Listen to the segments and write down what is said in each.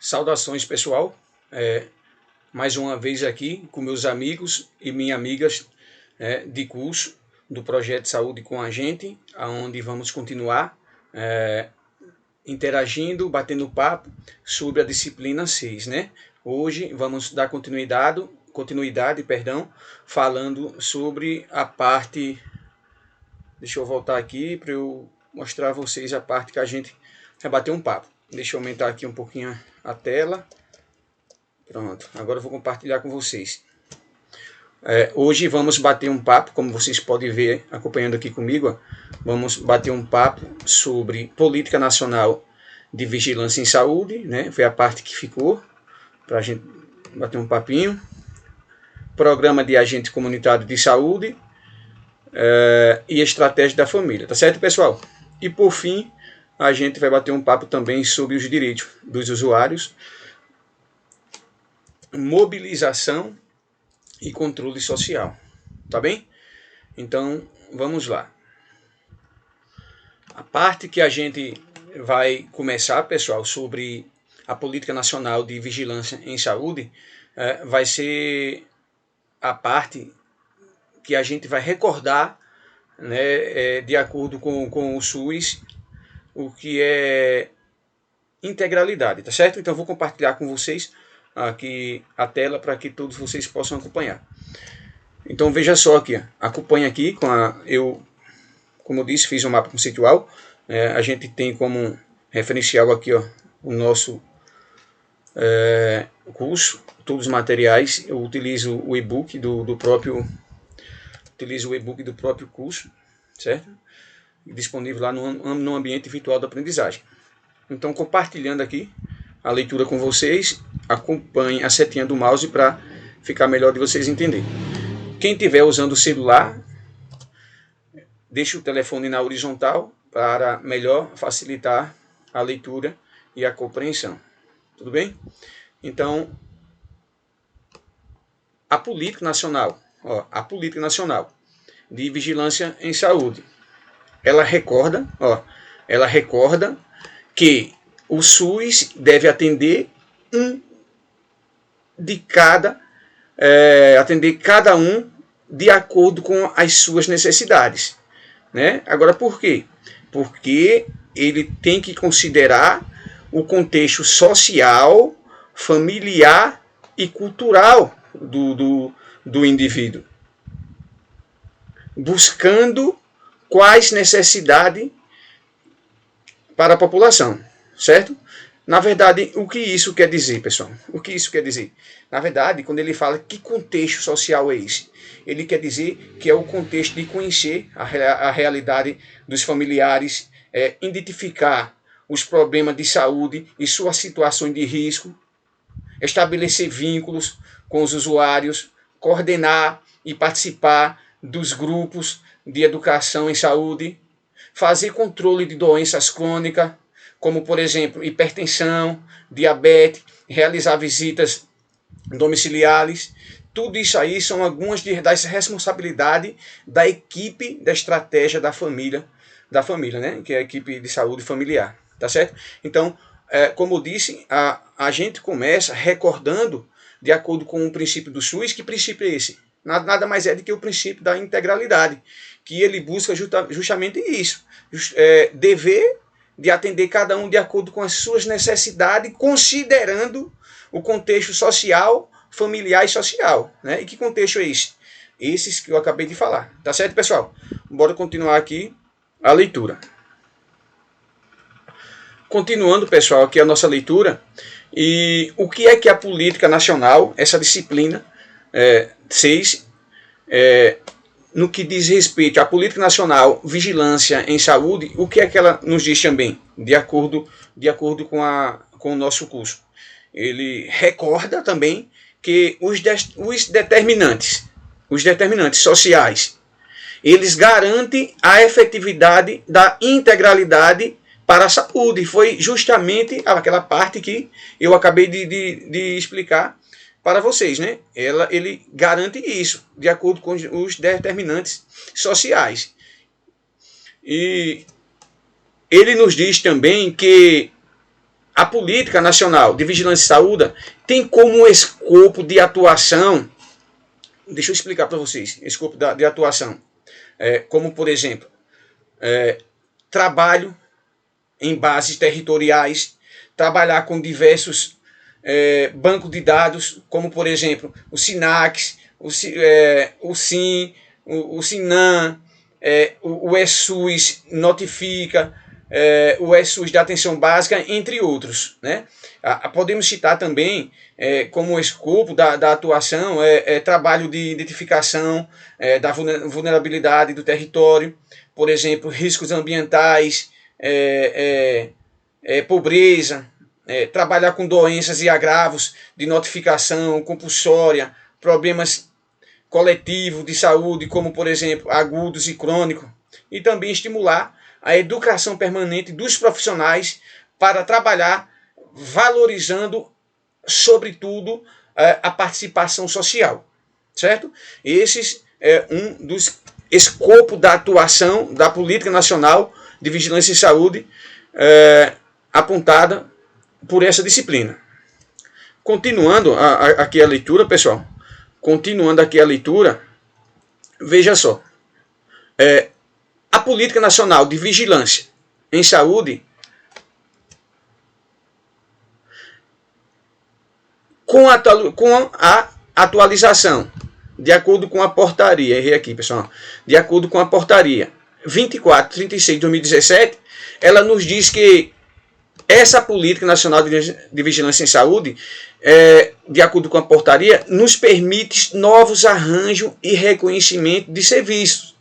Saudações, pessoal. Mais uma vez aqui com meus amigos e minhas amigas de curso do Projeto Saúde com a gente, onde vamos continuar interagindo, batendo papo sobre a disciplina 6, né? Hoje vamos dar continuidade, falando sobre a parte... Deixa eu voltar aqui para eu mostrar a vocês a parte que a gente vai bater um papo. Deixa eu aumentar aqui um pouquinho a tela. Pronto, agora eu vou compartilhar com vocês. Hoje vamos bater um papo, como vocês podem ver acompanhando aqui comigo, vamos bater um papo sobre Política Nacional de Vigilância em Saúde, né? Foi a parte que ficou para a gente bater um papinho. Programa de Agente Comunitário de Saúde e Estratégia da Família, tá certo, pessoal? E por fim, a gente vai bater um papo também sobre os direitos dos usuários, mobilização e controle social, tá bem? Então, vamos lá. A parte que a gente vai começar, pessoal, sobre a Política Nacional de Vigilância em Saúde, vai ser a parte que a gente vai recordar, né, de acordo com o SUS, o que é integralidade, tá certo? Então, eu vou compartilhar com vocês aqui a tela para que todos vocês possam acompanhar. Então veja só aqui, acompanha aqui com como eu disse, fiz um mapa conceitual. A gente tem como referencial aqui, ó, o nosso curso, todos os materiais. Eu utilizo o e-book do próprio curso, certo? Disponível lá no ambiente virtual da aprendizagem. Então, compartilhando aqui a leitura com vocês, acompanhe a setinha do mouse para ficar melhor de vocês entenderem. Quem estiver usando o celular, deixe o telefone na horizontal para melhor facilitar a leitura e a compreensão. Tudo bem? Então, a Política Nacional de Vigilância em Saúde, ela recorda que o SUS deve atender atender cada um de acordo com as suas necessidades, né? Agora, por quê? Porque ele tem que considerar o contexto social, familiar e cultural do indivíduo, buscando quais necessidades para a população, certo? Na verdade, o que isso quer dizer, pessoal? O que isso quer dizer? Na verdade, quando ele fala que contexto social é esse, ele quer dizer que é o contexto de conhecer a realidade dos familiares, identificar os problemas de saúde e suas situações de risco, estabelecer vínculos com os usuários, coordenar e participar dos grupos de educação em saúde, fazer controle de doenças crônicas, como, por exemplo, hipertensão, diabetes, realizar visitas domiciliares. Tudo isso aí são algumas das responsabilidades da equipe da estratégia da família, né? Que é a equipe de saúde familiar, tá certo? Então, como eu disse, a gente começa recordando, de acordo com o princípio do SUS. Que princípio é esse? Nada mais é do que o princípio da integralidade, que ele busca justamente isso, dever de atender cada um de acordo com as suas necessidades, considerando o contexto social, familiar e social, né? E que contexto é esse? Esses que eu acabei de falar, tá certo, pessoal? Bora continuar aqui a leitura. Continuando, pessoal, aqui a nossa leitura. E o que é que a Política Nacional, essa disciplina 6, no que diz respeito à Política Nacional Vigilância em Saúde, o que é que ela nos diz também, de acordo com o nosso curso? Ele recorda também que os determinantes sociais, eles garantem a efetividade da integralidade para a saúde. Foi justamente aquela parte que eu acabei de explicar para vocês, né? Ele garante isso, de acordo com os determinantes sociais. E ele nos diz também que a Política Nacional de Vigilância e Saúde tem como escopo de atuação, deixa eu explicar para vocês, escopo de atuação, como por exemplo, trabalho em bases territoriais, trabalhar com diversos bancos de dados, como por exemplo o SINAX, o SIM, o SINAM, o ESUS notifica, o ESUS da atenção básica, entre outros, né? Podemos citar também como escopo da atuação trabalho de identificação da vulnerabilidade do território, por exemplo, riscos ambientais, pobreza, trabalhar com doenças e agravos de notificação compulsória, problemas coletivos de saúde, como por exemplo agudos e crônicos, e também estimular a educação permanente dos profissionais para trabalhar valorizando, sobretudo, a participação social, certo? Esses um dos escopos da atuação da Política Nacional de Vigilância e Saúde apontada por essa disciplina. Continuando aqui a leitura, pessoal, veja só, a Política Nacional de Vigilância em Saúde, com a atualização, de acordo com a portaria, errei aqui, pessoal, de acordo com a portaria 2436 de 2017, ela nos diz que essa Política Nacional de Vigilância em Saúde, de acordo com a portaria, nos permite novos arranjos e reconhecimento de serviços.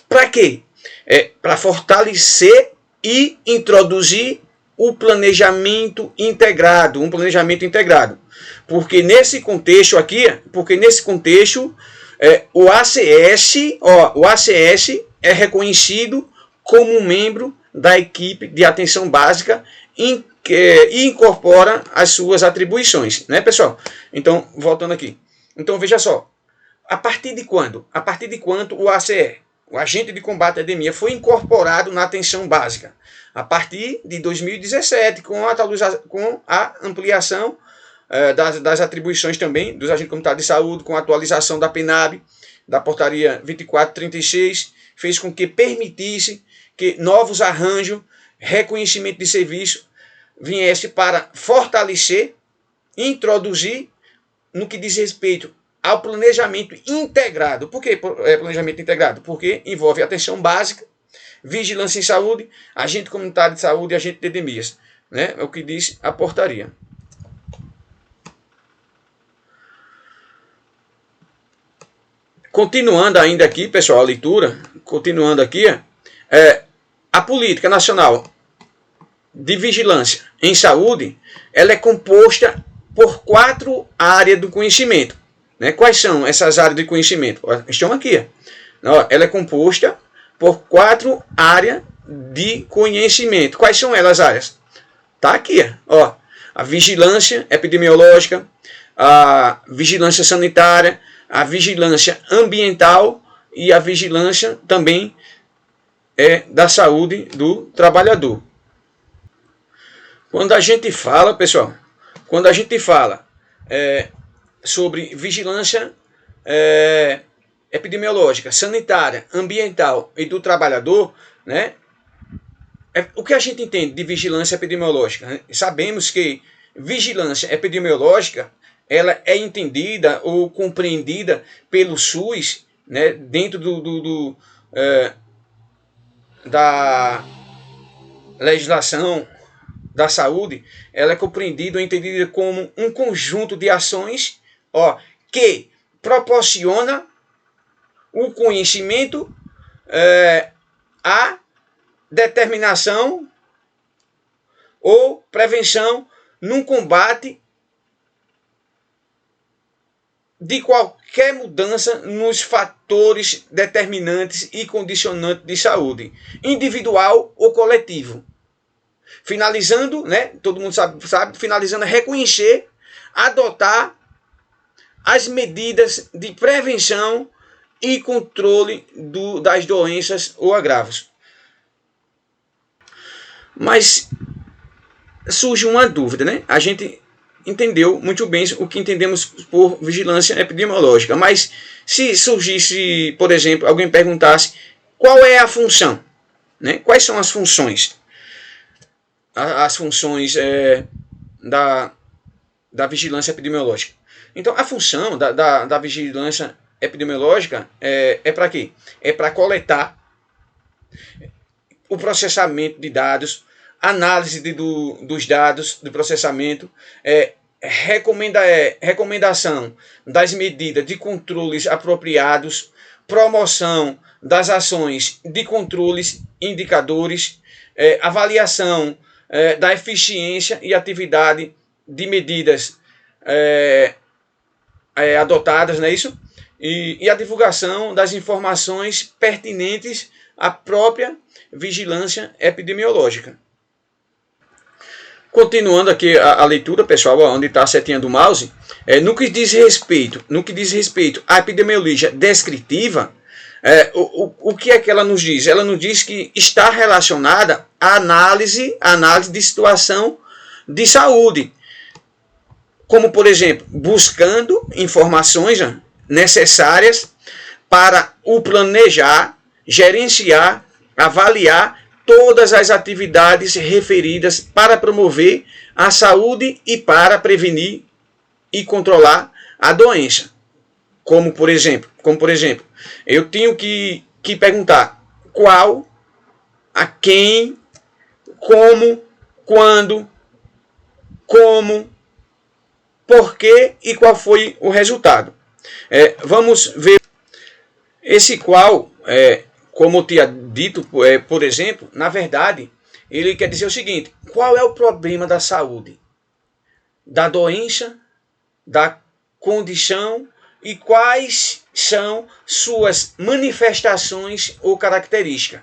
Para quê? Para fortalecer e introduzir o planejamento integrado, Porque nesse contexto aqui, o ACS é reconhecido como um membro da equipe de atenção básica e incorpora as suas atribuições, né, pessoal? Então, voltando aqui. Então, veja só. A partir de quando? A partir de quando o ACE, o Agente de Combate à Epidemia, foi incorporado na atenção básica? A partir de 2017, com a ampliação das atribuições também dos agentes comunitários de saúde, com a atualização da PNAB, da portaria 2436, fez com que permitisse que novos arranjos, reconhecimento de serviço, viesse para fortalecer, introduzir no que diz respeito ao planejamento integrado. Por que planejamento integrado? Porque envolve atenção básica, vigilância em saúde, agente comunitário de saúde e agente de epidemias. Né? É o que diz a portaria. Continuando ainda aqui, pessoal, a leitura, continuando aqui, a Política Nacional de Vigilância em Saúde, ela é composta por 4 áreas do conhecimento. Né? Quais são essas áreas de conhecimento? Estão aqui. Ela é composta por 4 áreas de conhecimento. Quais são elas áreas? Está aqui. A vigilância epidemiológica, a vigilância sanitária, a vigilância ambiental e a vigilância também da saúde do trabalhador. Quando a gente fala, pessoal, sobre vigilância epidemiológica, sanitária, ambiental e do trabalhador, né? O que a gente entende de vigilância epidemiológica? Né? Sabemos que vigilância epidemiológica ela é entendida ou compreendida pelo SUS, né, dentro da legislação da saúde, ela é compreendida ou entendida como um conjunto de ações que proporciona o conhecimento, a determinação ou prevenção num combate de qualquer mudança nos fatores determinantes e condicionantes de saúde, individual ou coletivo. Finalizando, né, todo mundo sabe, finalizando, reconhecer, adotar as medidas de prevenção e controle das doenças ou agravos. Mas surge uma dúvida, né? A gente entendeu muito bem o que entendemos por vigilância epidemiológica, mas se surgisse, por exemplo, alguém perguntasse qual é a função, né? Quais são as funções? As funções da vigilância epidemiológica. Então, a função da vigilância epidemiológica é para quê? É para coletar o processamento de dados, análise dos dados, do processamento, recomendação das medidas de controles apropriados, promoção das ações de controles, indicadores, avaliação da eficiência e atividade de medidas adotadas, não é isso? E a divulgação das informações pertinentes à própria vigilância epidemiológica. Continuando aqui a leitura, pessoal, onde está a setinha do mouse, no que diz respeito à epidemiologia descritiva, o que é que ela nos diz? Ela nos diz que está relacionada à análise de situação de saúde, como, por exemplo, buscando informações necessárias para o planejar, gerenciar, avaliar todas as atividades referidas para promover a saúde e para prevenir e controlar a doença. Como por exemplo, eu tenho que perguntar qual, a quem, como, quando, como, por quê e qual foi o resultado. Vamos ver esse qual, como eu tinha dito, por exemplo, na verdade, ele quer dizer o seguinte: qual é o problema da saúde, da doença, da condição e quais são suas manifestações ou características.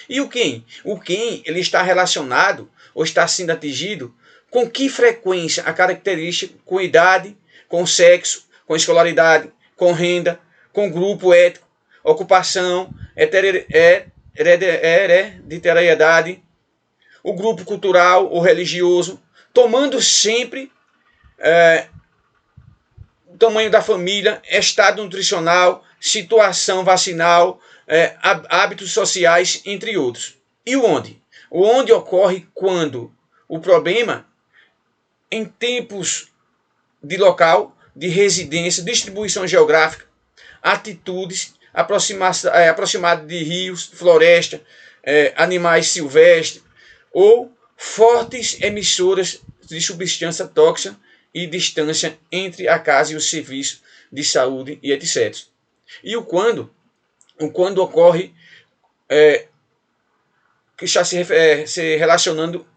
E o quem? O quem ele está relacionado ou está sendo atingido com que frequência a característica, com idade, com sexo, com escolaridade, com renda, com grupo étnico, ocupação, hereditariedade, o grupo cultural ou religioso, tomando sempre o tamanho da família, estado nutricional, situação vacinal, hábitos sociais, entre outros. E o onde? O onde ocorre quando o problema, em tempos de local, de residência, distribuição geográfica, atitudes, aproximado de rios, floresta, animais silvestres, ou fortes emissoras de substância tóxica e distância entre a casa e o serviço de saúde e etc. E o quando ocorre, que está se relacionando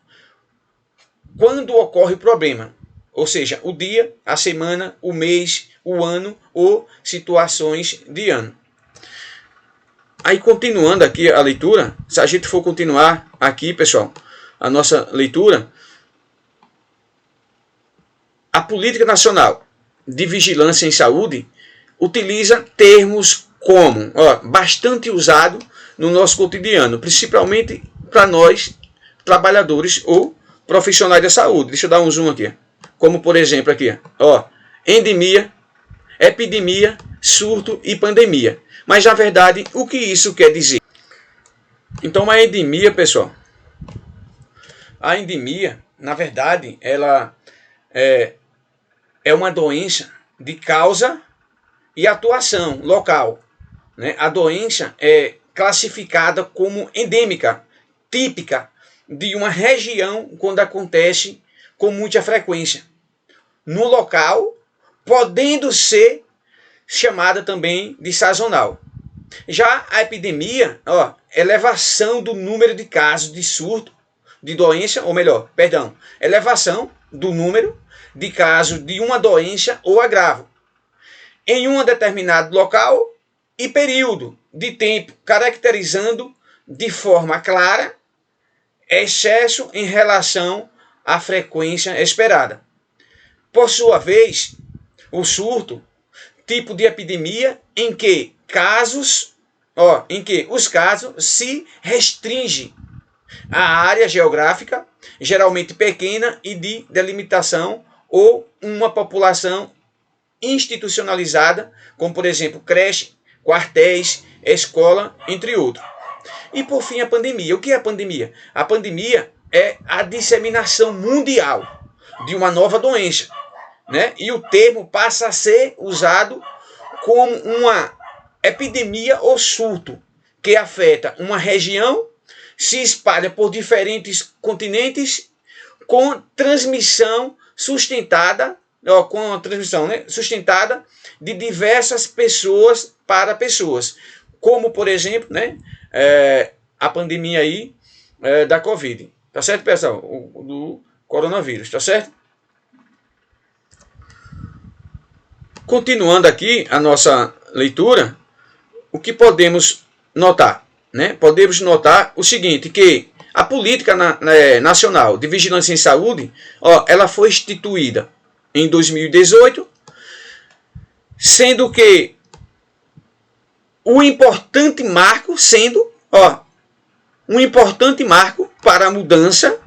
quando ocorre o problema, ou seja, o dia, a semana, o mês, o ano ou situações de ano. Aí, continuando aqui a leitura, se a gente for continuar aqui, pessoal, a nossa leitura, a Política Nacional de Vigilância em Saúde utiliza termos como, bastante usado no nosso cotidiano, principalmente para nós, trabalhadores ou profissionais da saúde. Deixa eu dar um zoom aqui. Como, por exemplo, aqui, endemia, epidemia, surto e pandemia. Mas, na verdade, o que isso quer dizer? Então, a endemia, pessoal, a endemia, na verdade, ela é uma doença de causa e atuação local, né? A doença é classificada como endêmica, típica de uma região quando acontece com muita frequência no local, podendo ser chamada também de sazonal. Já a epidemia, elevação do número de casos de surto de doença, ou melhor, elevação do número de casos de uma doença ou agravo em um determinado local e período de tempo, caracterizando de forma clara excesso em relação à frequência esperada. Por sua vez, o surto, tipo de epidemia em que os casos se restringem A área geográfica, geralmente pequena e de delimitação, ou uma população institucionalizada, como por exemplo creche, quartéis, escola, entre outros. E por fim a pandemia. O que é a pandemia? A pandemia é a disseminação mundial de uma nova doença, né? E o termo passa a ser usado como uma epidemia ou surto que afeta uma região, se espalha por diferentes continentes com transmissão sustentada, sustentada de diversas pessoas para pessoas, como por exemplo, né, a pandemia aí da Covid, tá certo, pessoal? Do coronavírus, tá certo? Continuando aqui a nossa leitura, o que podemos notar? Né? Podemos notar o seguinte, que a Política Nacional de Vigilância em Saúde, ela foi instituída em 2018, sendo que um importante marco para a mudança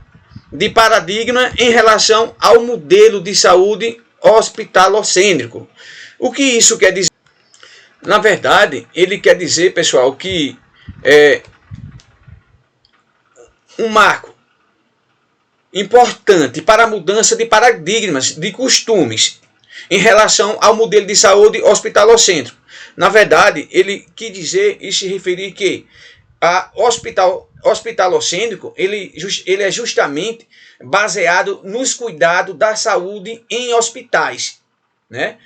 de paradigma em relação ao modelo de saúde hospitalocêntrico. O que isso quer dizer? Na verdade, ele quer dizer, pessoal, que um marco importante para a mudança de paradigmas, de costumes, em relação ao modelo de saúde hospitalocêntrico. Na verdade, ele quis dizer e se referir que a hospitalocêntrico, ele é justamente baseado nos cuidados da saúde em hospitais, né?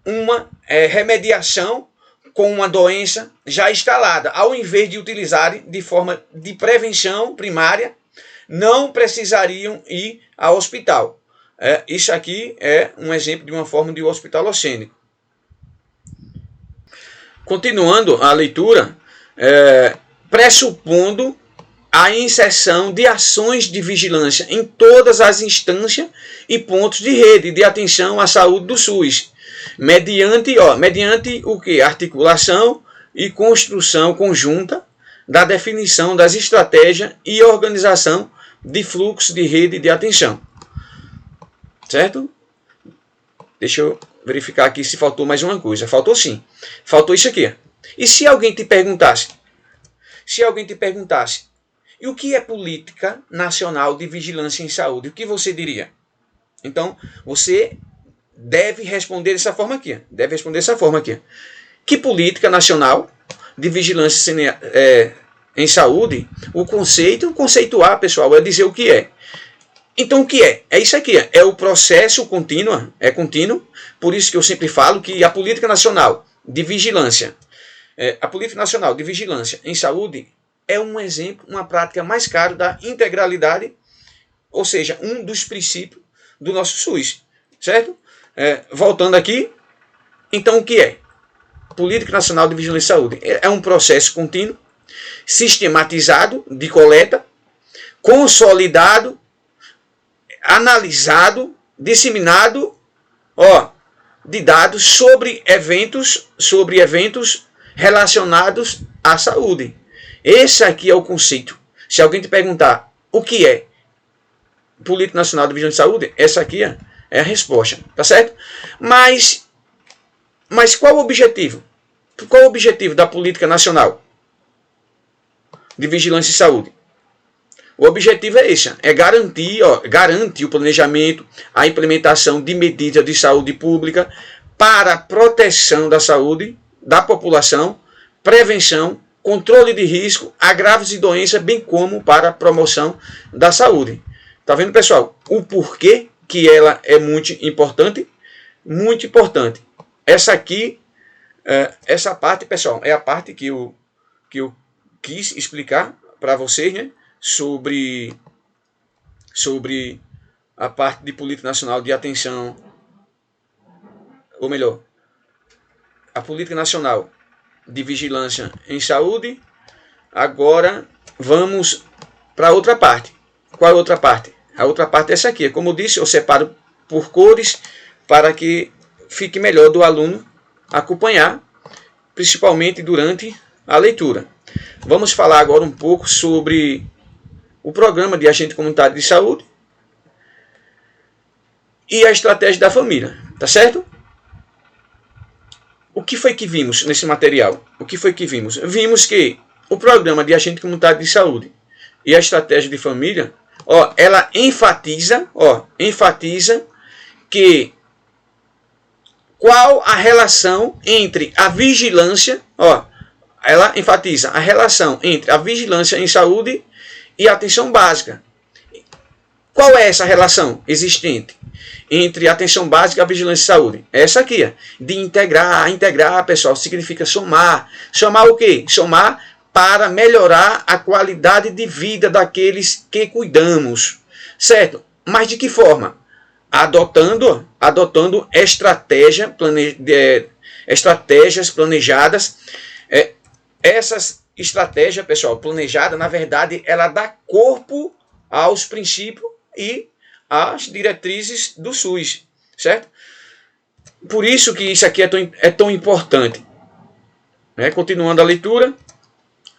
Uma remediação com uma doença já instalada, ao invés de utilizarem de forma de prevenção primária, não precisariam ir ao hospital. Isso aqui é um exemplo de uma forma de hospitalocêntrico. Continuando a leitura, pressupondo a inserção de ações de vigilância em todas as instâncias e pontos de rede de atenção à saúde do SUS, mediante o que? Articulação e construção conjunta da definição das estratégias e organização de fluxo de rede de atenção. Certo? Deixa eu verificar aqui se faltou mais uma coisa. Faltou sim. Faltou isso aqui. E se alguém te perguntasse? E o que é Política Nacional de Vigilância em Saúde? O que você diria? Então, você deve responder dessa forma aqui. Que Política Nacional de Vigilância em Saúde, conceituar, pessoal, é dizer o que é. Então, o que é? É isso aqui. É o processo contínuo, por isso que eu sempre falo que a Política Nacional de Vigilância, em Saúde é um exemplo, uma prática mais clara da integralidade, ou seja, um dos princípios do nosso SUS, certo? Voltando aqui, então o que é? Política Nacional de Vigilância em Saúde é um processo contínuo, sistematizado de coleta, consolidado, analisado, disseminado, de dados sobre eventos relacionados à saúde. Esse aqui é o conceito. Se alguém te perguntar o que é Política Nacional de Vigilância em Saúde, essa aqui é a resposta, tá certo? Mas qual o objetivo? Qual o objetivo da Política Nacional de Vigilância em Saúde? O objetivo é esse, garante o planejamento, a implementação de medidas de saúde pública para a proteção da saúde da população, prevenção, controle de risco, agravos de doença, bem como para a promoção da saúde. Tá vendo, pessoal? O porquê que ela é muito importante? Muito importante. Essa parte, pessoal, é a parte que eu quis explicar para vocês, né? Sobre a parte de Política Nacional de Atenção, ou melhor, a Política Nacional de Vigilância em Saúde. Agora vamos para a outra parte. Qual é a outra parte? A outra parte é essa aqui. Como eu disse, eu separo por cores para que fique melhor do aluno acompanhar, principalmente durante a leitura. Vamos falar agora um pouco sobre o programa de agente comunitário de saúde e a estratégia da família, tá certo? O que foi que vimos nesse material? O que foi que vimos? Vimos que o programa de agente comunitário de saúde e a estratégia de família, ela enfatiza que qual a relação entre a vigilância, ela enfatiza a relação entre a vigilância em saúde e a atenção básica. Qual é essa relação existente entre a atenção básica e a vigilância em saúde? Essa aqui, de integrar. Integrar, pessoal, significa somar. Somar o quê? Somar para melhorar a qualidade de vida daqueles que cuidamos. Certo? Mas de que forma? Adotando estratégias planejadas. Essas estratégias, pessoal, planejada, na verdade, ela dá corpo aos princípios e às diretrizes do SUS, certo? Por isso que isso aqui é tão importante. Continuando a leitura,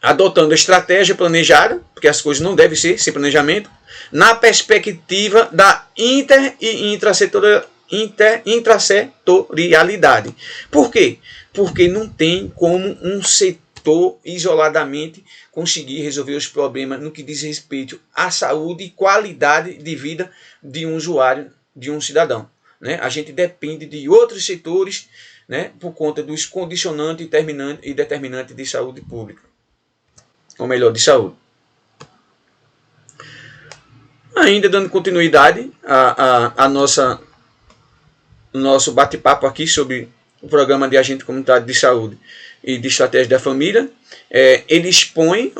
adotando estratégia planejada, porque as coisas não devem ser sem planejamento, na perspectiva da intrasetorialidade. Por quê? Porque não tem como um setor isoladamente conseguir resolver os problemas no que diz respeito à saúde e qualidade de vida de um usuário, de um cidadão. A gente depende de outros setores, por conta dos condicionantes e determinantes de saúde pública. Ou melhor, de saúde. Ainda dando continuidade a nosso bate-papo aqui sobre o programa de agente comunitário de saúde e de estratégia da família, ele expõe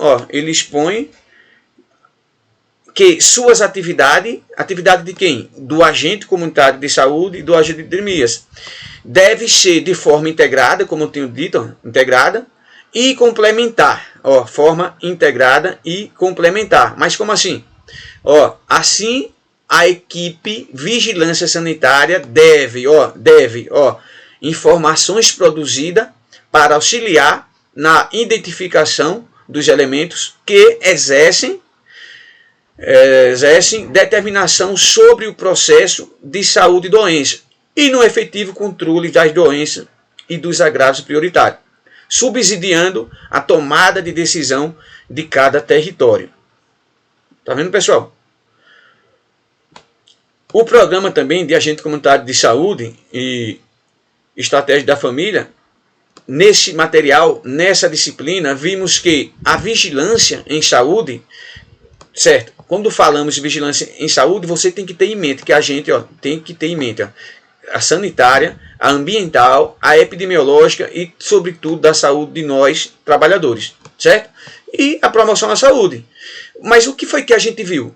que suas atividade de quem? Do agente comunitário de saúde e do agente de epidemias, deve ser de forma integrada, como eu tenho dito, integrada e complementar, forma integrada e complementar. Mas como assim? Assim a equipe vigilância sanitária deve informações produzidas para auxiliar na identificação dos elementos que exercem determinação sobre o processo de saúde e doença e no efetivo controle das doenças e dos agravos prioritários, subsidiando a tomada de decisão de cada território. Tá vendo, pessoal? O programa também de agente comunitário de saúde e estratégia da família, nesse material, nessa disciplina, vimos que a vigilância em saúde, certo? Quando falamos de vigilância em saúde, você tem que ter em mente que a gente tem que ter em mente a sanitária, a ambiental, a epidemiológica e, sobretudo, da saúde de nós, trabalhadores, certo? E a promoção à saúde. Mas o que foi que a gente viu?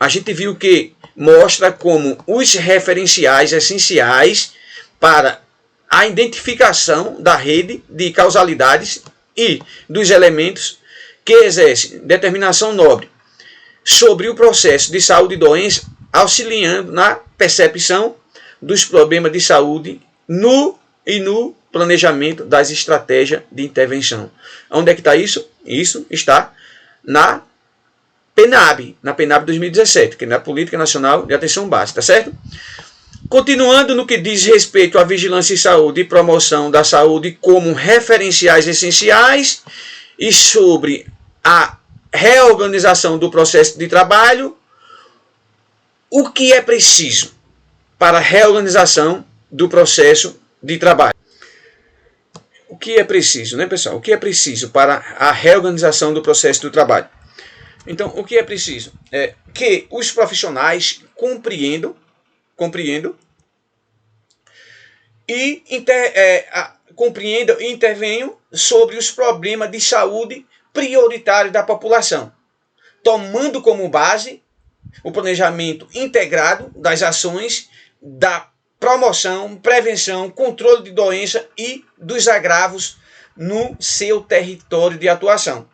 A gente viu que mostra como os referenciais essenciais para a identificação da rede de causalidades e dos elementos que exercem determinação nobre sobre o processo de saúde e doença, auxiliando na percepção dos problemas de saúde no planejamento das estratégias de intervenção. Onde é que está isso? Isso está na PNAB 2017, que é a Política Nacional de Atenção Básica, tá certo? Continuando no que diz respeito à vigilância em saúde e promoção da saúde como referenciais essenciais e sobre a reorganização do processo de trabalho, o que é preciso para a reorganização do processo de trabalho? O que é preciso, pessoal? O que é preciso para a reorganização do processo do trabalho? Então, o que é preciso? É que os profissionais compreendam e intervenham sobre os problemas de saúde prioritários da população, tomando como base o planejamento integrado das ações da promoção, prevenção, controle de doença e dos agravos no seu território de atuação.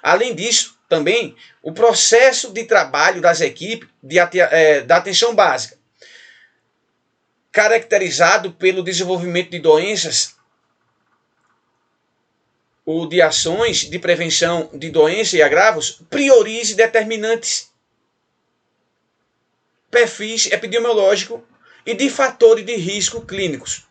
Além disso, também o processo de trabalho das equipes da atenção básica, caracterizado pelo desenvolvimento de doenças, ou de ações de prevenção de doença e agravos, priorize determinantes, perfis epidemiológicos e de fatores de risco clínicos,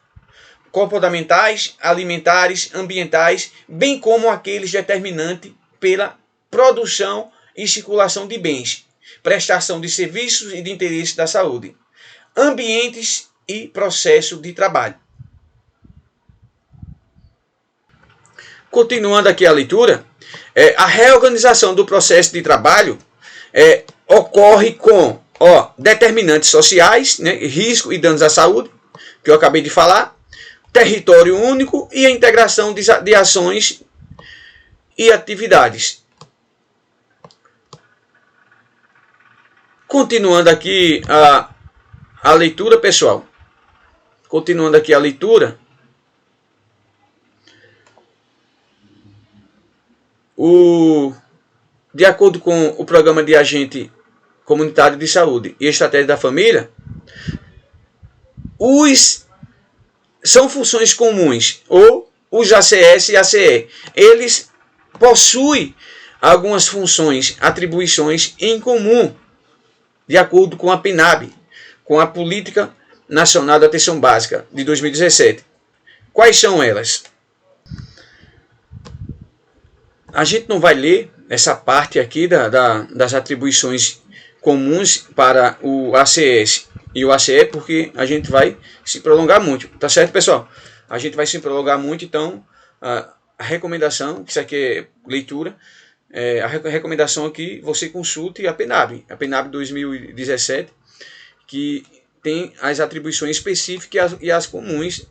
comportamentais, alimentares, ambientais, bem como aqueles determinantes pela produção e circulação de bens, prestação de serviços e de interesse da saúde, ambientes e processo de trabalho. Continuando aqui a leitura, a reorganização do processo de trabalho ocorre com determinantes sociais, né, risco e danos à saúde, que eu acabei de falar, território único e a integração de ações e atividades. Continuando aqui a leitura, pessoal. Continuando aqui a leitura. De acordo com o programa de agente comunitário de saúde e estratégia da família, são funções comuns, ou os ACS e ACE. Eles possuem algumas funções, atribuições em comum, de acordo com a PNAB, com a Política Nacional da Atenção Básica de 2017. Quais são elas? A gente não vai ler essa parte aqui das atribuições comuns para o ACS e o ACE, porque a gente vai se prolongar muito, tá certo, pessoal? A gente vai se prolongar muito, então a recomendação, que isso aqui é leitura, a recomendação é que você consulte a PNAB 2017, que tem as atribuições específicas e as comuns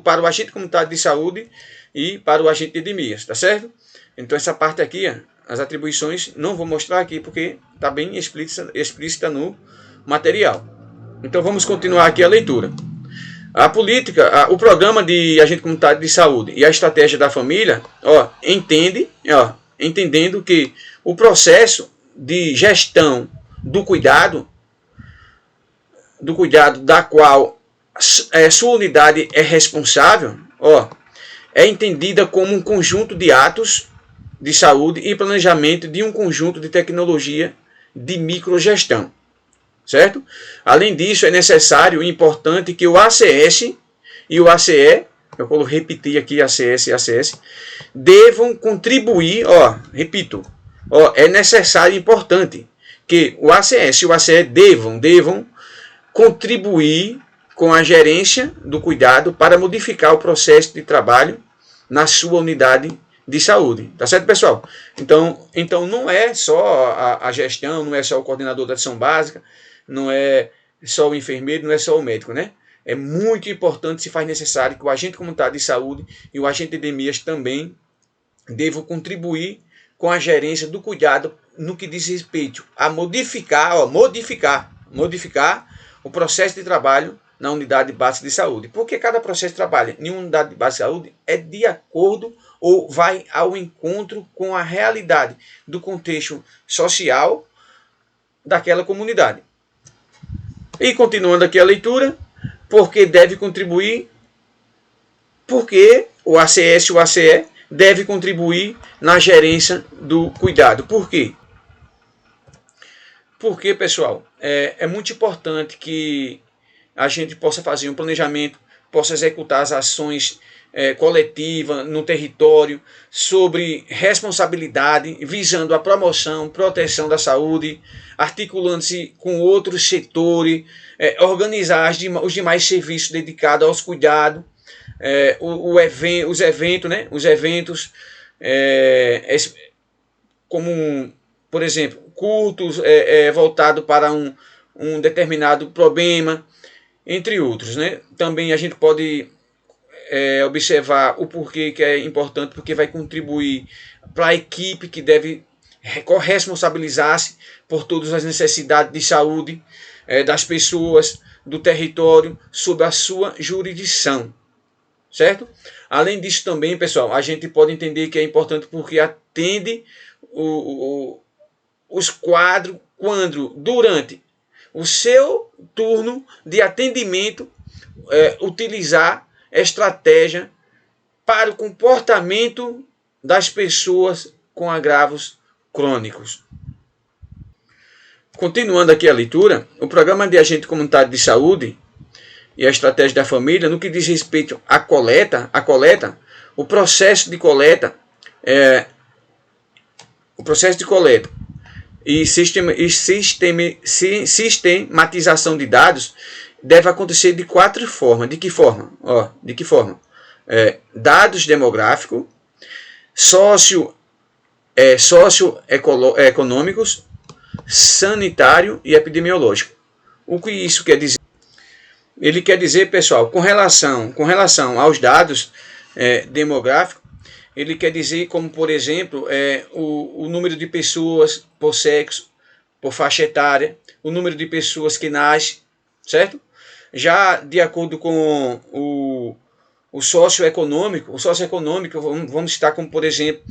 para o agente comunitário de saúde e para o agente de endemias, tá certo? Então essa parte aqui, as atribuições, não vou mostrar aqui porque está bem explícita no material. Então vamos continuar aqui a leitura. A política, o programa de agente comunitário de saúde e a estratégia da família, entendendo que o processo de gestão do cuidado da qual sua unidade é responsável, é entendida como um conjunto de atos de saúde e planejamento de um conjunto de tecnologia de microgestão, certo? Além disso, é necessário e importante que o ACS e o ACE, eu vou repetir aqui ACS e ACS, devam contribuir, é necessário e importante que o ACS e o ACE devam contribuir com a gerência do cuidado para modificar o processo de trabalho na sua unidade de saúde, tá certo, pessoal? Então não é só a gestão, não é só o coordenador da ação básica, não é só o enfermeiro, não é só o médico, né? É muito importante, se faz necessário que o agente comunitário de saúde e o agente de endemias também devam contribuir com a gerência do cuidado no que diz respeito a modificar o processo de trabalho na unidade básica de saúde. Porque cada processo de trabalho em uma unidade básica de saúde é de acordo ou vai ao encontro com a realidade do contexto social daquela comunidade. E continuando aqui a leitura, porque deve contribuir, porque o ACS e o ACE deve contribuir na gerência do cuidado. Por quê? Porque, pessoal, é muito importante que a gente possa fazer um planejamento, possa executar as ações coletivas no território sobre responsabilidade, visando a promoção, proteção da saúde, articulando-se com outros setores, organizar os demais serviços dedicados aos cuidados, os eventos, como, por exemplo, cultos voltados para um determinado problema, entre outros, né? Também a gente pode observar o porquê que é importante, porque vai contribuir para a equipe que deve corresponsabilizar-se por todas as necessidades de saúde das pessoas, do território, sob a sua jurisdição, certo? Além disso também, pessoal, a gente pode entender que é importante porque atende os quadros quando, durante o seu turno de atendimento, utilizar estratégia para o comportamento das pessoas com agravos crônicos. Continuando aqui a leitura, o Programa de Agente Comunitário de Saúde e a Estratégia da Família, no que diz respeito à coleta, o processo de coleta e sistematização de dados deve acontecer de 4 formas. De que forma? Dados demográficos, socioeconômicos, sanitário e epidemiológico. O que isso quer dizer? Ele quer dizer, pessoal, com relação aos dados demográficos, ele quer dizer como, por exemplo, o número de pessoas por sexo, por faixa etária, o número de pessoas que nascem, certo? Já de acordo com o socioeconômico, vamos citar como, por exemplo,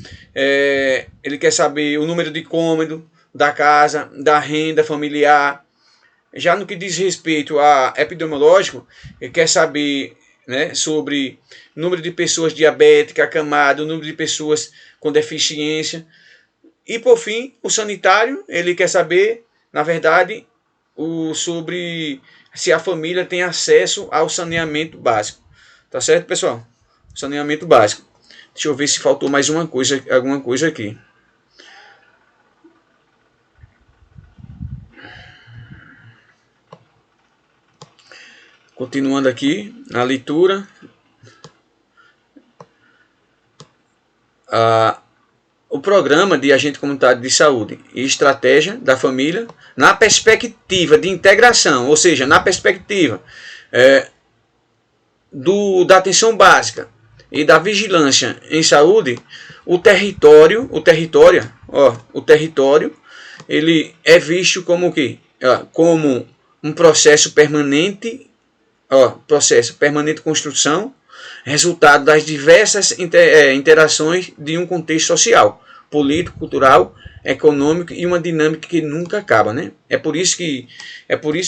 ele quer saber o número de cômodo da casa, da renda familiar. Já no que diz respeito a epidemiológico, ele quer saber, né, sobre o número de pessoas diabéticas, acamadas, o número de pessoas com deficiência. E, por fim, o sanitário, ele quer saber, na verdade, sobre se a família tem acesso ao saneamento básico. Tá certo, pessoal? Saneamento básico. Deixa eu ver se faltou mais alguma coisa aqui. Continuando aqui na leitura. O Programa de Agente Comunitário de Saúde e Estratégia da Família, na perspectiva de integração, ou seja, na perspectiva da atenção básica e da vigilância em saúde, o território, ele é visto como o quê? Como um processo permanente, processo permanente de construção, resultado das diversas interações de um contexto social, político, cultural, econômico e uma dinâmica que nunca acaba, né? É por isso,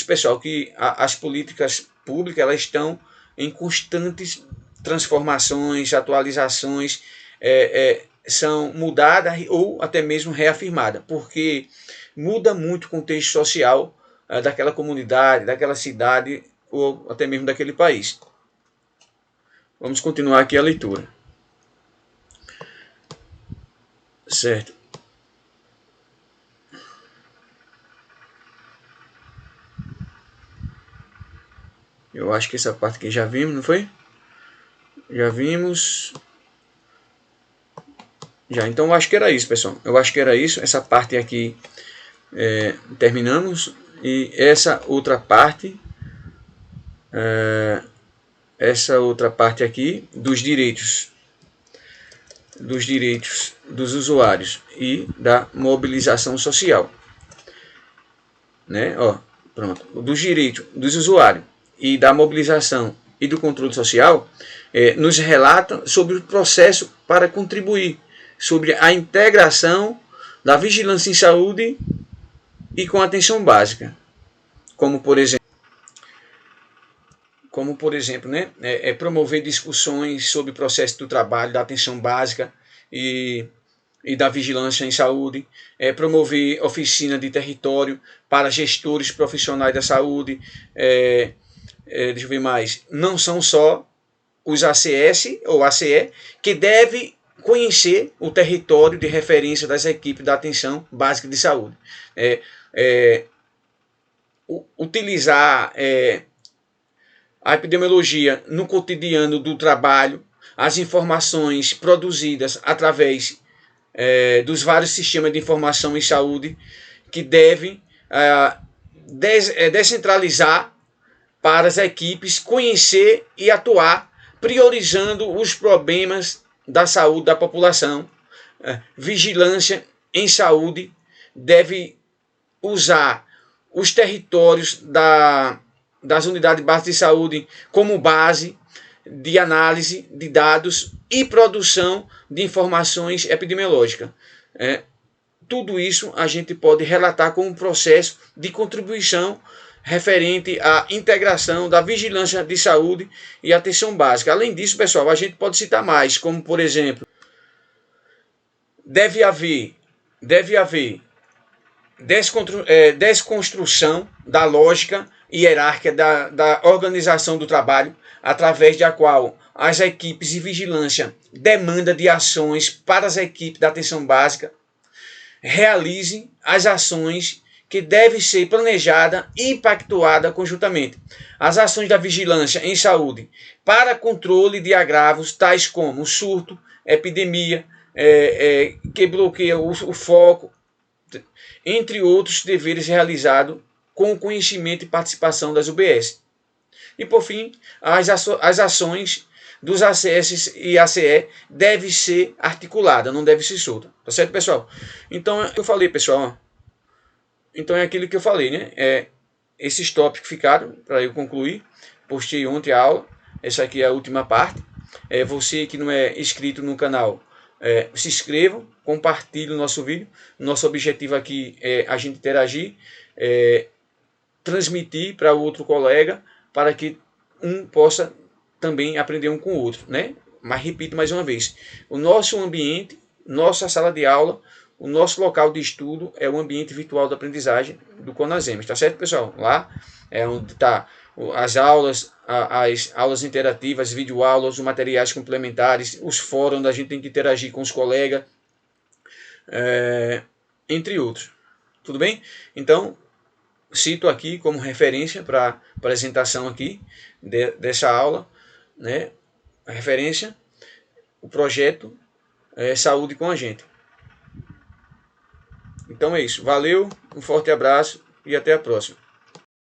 pessoal, que as políticas públicas elas estão em constantes transformações, atualizações, são mudadas ou até mesmo reafirmadas, porque muda muito o contexto social daquela comunidade, daquela cidade ou até mesmo daquele país. Vamos continuar aqui a leitura. Certo. Eu acho que essa parte aqui já vimos, não foi? Já vimos. Já, então eu acho que era isso, pessoal. Eu acho que era isso. Essa parte aqui terminamos. E essa outra parte aqui dos direitos dos usuários e da mobilização social, né? Pronto, dos direitos dos usuários e da mobilização e do controle social, nos relata sobre o processo para contribuir sobre a integração da vigilância em saúde e com atenção básica, como por exemplo, né, promover discussões sobre o processo do trabalho, da atenção básica e da vigilância em saúde, promover oficina de território para gestores profissionais da saúde, deixa eu ver mais, não são só os ACS ou ACE que devem conhecer o território de referência das equipes da atenção básica de saúde. Utilizar a epidemiologia no cotidiano do trabalho, as informações produzidas através dos vários sistemas de informação em saúde, que devem descentralizar para as equipes conhecer e atuar, priorizando os problemas da saúde da população. Vigilância em saúde deve usar os territórios das unidades básicas de saúde como base de análise de dados e produção de informações epidemiológicas. Tudo isso a gente pode relatar como um processo de contribuição referente à integração da vigilância de saúde e atenção básica. Além disso, pessoal, a gente pode citar mais, como por exemplo, deve haver desconstrução da lógica hierárquica da organização do trabalho, através da qual as equipes de vigilância demandam de ações para as equipes da atenção básica realizem as ações que devem ser planejadas e impactuadas conjuntamente. As ações da vigilância em saúde para controle de agravos tais como surto, epidemia, que bloqueia o foco, entre outros deveres realizados com conhecimento e participação das UBS. E, por fim, as ações dos ACS e ACE devem ser articuladas, não devem ser soltas. Tá certo, pessoal? Então, é o que eu falei, pessoal. Então, é aquilo que eu falei, né? Esses tópicos ficaram para eu concluir. Postei ontem a aula. Essa aqui é a última parte. Você que não é inscrito no canal, se inscreva, compartilhe o nosso vídeo. Nosso objetivo aqui é a gente interagir, transmitir para o outro colega, para que um possa também aprender um com o outro, né? Mas repito mais uma vez, o nosso ambiente, nossa sala de aula, o nosso local de estudo é o ambiente virtual da aprendizagem do Conasems, tá certo, pessoal? Lá é onde está as aulas, as aulas interativas, videoaulas, os materiais complementares, os fóruns onde a gente tem que interagir com os colegas, entre outros. Tudo bem? Então, cito aqui como referência para a apresentação aqui dessa aula, né? A referência, o projeto Saúde com a Gente. Então é isso. Valeu, um forte abraço e até a próxima.